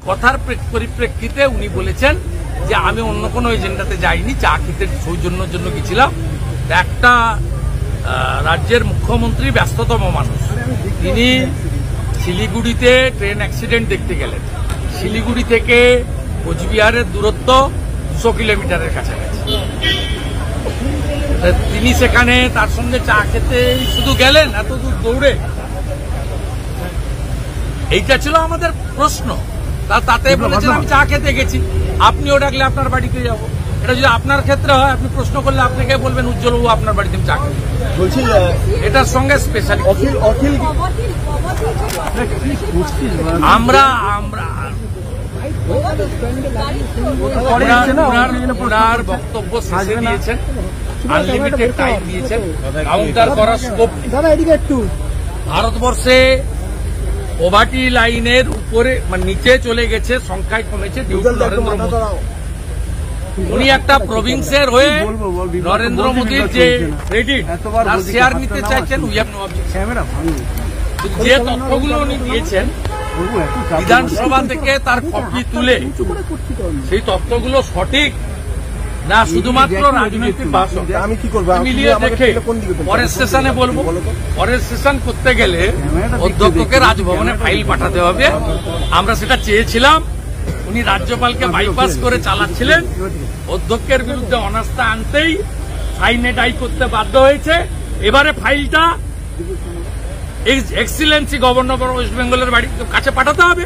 কথার পরিপ্রেক্ষিতে উনি বলেছেন যে আমি অন্য কোনো এজেন্ডাতে যাইনি, চা খেতে সৌজন্যের জন্য গেছিলাম। একটা রাজ্যের মুখ্যমন্ত্রী ব্যস্ততম মানুষ, তিনি শিলিগুড়িতে ট্রেন অ্যাক্সিডেন্ট দেখতে গেলেন। শিলিগুড়ি থেকে কোচবিহারের দূরত্ব 200 কিলোমিটারের কাছাকাছি। তিনি সেখানে তার সঙ্গে চা খেতে শুধু গেলেন এত দূর দৌড়ে? এইটা ছিল আমাদের প্রশ্ন। তাতে বলেছেন আমি চা খেতে গেছি, আপনিও ডাকলে আপনার বাড়িতে যাব। এটা যদি আপনার ক্ষেত্রে হয়, আপনি প্রশ্ন করলে আপনাকে বলবেন উজ্জ্বলবাবু আপনার বাড়িতে চা খেতে বলছি। এটার সঙ্গে স্পেশাল আমরা ওনার বক্তব্য শেষে দিয়েছেন, আনলিমিটেড টাইম দিয়েছেন, কাউন্টার করার স্কোপ। ভারতবর্ষে পভার্টি লাইনের উপরে মানে নিচে চলে গেছে, সংখ্যায় কমেছে নরেন্দ্র মোদী। উনি একটা প্রভিন্সের হয়ে নরেন্দ্র মোদীর যে ক্রেডিট তার শেয়ার নিতে চাইছেন। যে তথ্যগুলো উনি দিয়েছেন বিধানসভা থেকে তার কপি তুলে, সেই তথ্যগুলো সঠিক না শুধুমাত্র রাজনৈতিক ভাষণ মিলিয়ে দেখে পরের সেশনে বলবো। পরের সেশন করতে গেলে অধ্যক্ষকে রাজভবনে ফাইল পাঠাতে হবে। আমরা সেটা চেয়েছিলাম, উনি রাজ্যপালকে বাইপাস করে চালাচ্ছিলেন। অধ্যক্ষের বিরুদ্ধে অনাস্থা আনতেই ফাইনে ডাই করতে বাধ্য হয়েছে। এবারে ফাইলটা এক্সিলেন্সি গভর্নর ওয়েস্ট বেঙ্গলের বাড়ির কাছে পাঠাতে হবে,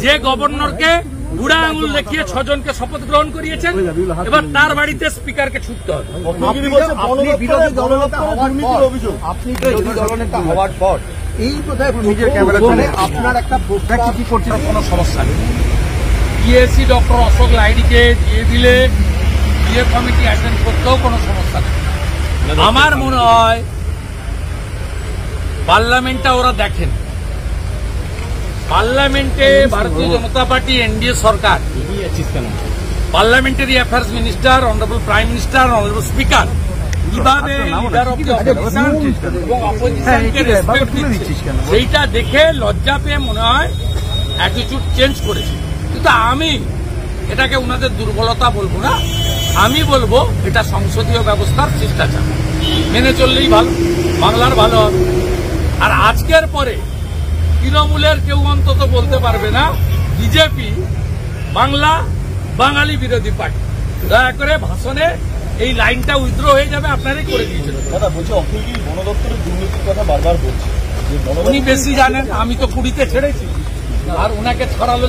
যে গভর্নরকে বুড়া আঙুল দেখিয়ে 6 জনকে শপথ গ্রহণ করিয়েছেন। এবার তার বাড়িতে স্পিকারকে ছুটতে হবে। আপনি বিরোধী দলনেতা হওয়ার পর এই বোধহয় নিজের ক্যামেরা চলে আপনার একটা কি করছে, কোনো সমস্যা নেই। পিএসসি ডক্টর অশোক লাহিড়ীকে দিয়ে দিলে বিএ কমিটি অ্যাটেন্ড করতেও কোনো সমস্যা নেই। আমার মনে হয় পার্লামেন্টটা ওরা দেখেন। পার্লামেন্টে ভারতীয় জনতা পার্টি এনডিএ সরকার, parliamentary affairs minister, honourable prime minister, honourable speaker কিভাবে লিডার অফ দি অপোজিশন এবং অপোজিশনকে রেসপেক্ট দিচ্ছে, সেইটা দেখে লজ্জা পেয়ে মনে হয় অ্যাটিটিউড চেঞ্জ করেছে। কিন্তু আমি এটাকে ওনাদের দুর্বলতা বলবো না, আমি বলবো এটা সংসদীয় ব্যবস্থার শিষ্টাচার, মেনে চললেই ভালো, বাংলার ভালো হবে। আর আজকের পরে তৃণমূলের কেউ অন্তত বলতে পারবে না বিজেপি বাংলা বাঙালি বিরোধী পার্টি। দয়া করে ভাষণে এই লাইনটা উইথড্র হয়ে যাবে, আপনারাই করে দিয়েছেন। কথা বলছে অখিল বন দপ্তরের দুর্নীতির কথা বারবার বলছে, উনি বেশি জানেন। আমি তো 20তে ছেড়েছি, আর ওনাকে ছড়ালো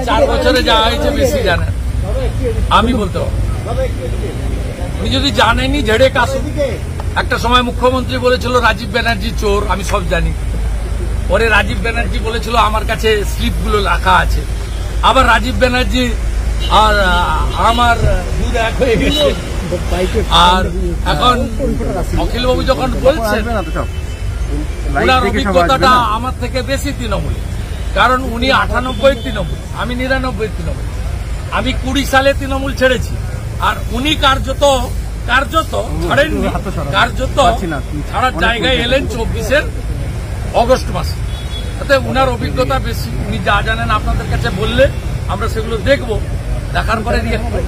4 বছরে যা হয়েছে বেশি জানেন। আমি বলতে পারবো, উনি যদি জানেনি ঝেড়ে কাশুন। একটা সময় মুখ্যমন্ত্রী বলেছিল রাজীব ব্যানার্জি চোর, আমি সব জানি। পরে রাজীব ব্যানার্জি বলেছিল আমার কাছে স্লিপগুলো রাখা আছে। আবার রাজীব ব্যানার্জি আর আমার দুধ এক হয়ে গেছে। আর এখন অখিলবাবু যখন বলছেন, ওনার অভিজ্ঞতাটা আমার থেকে বেশি তৃণমূলে, কারণ উনি 98 তৃণমূল, আমি 99 তৃণমূল। আমি 20 সালে তৃণমূল ছেড়েছি, আর উনি কার্যত ছাড়েননি, কার্যত ছাড়ার জায়গায় এলেন 24-এর অগস্ট মাসে। অর্থাৎ উনার অভিজ্ঞতা বেশি, উনি যা জানেন আপনাদের কাছে বললে আমরা সেগুলো দেখবো, দেখার পরে রিয়েক্ট করব।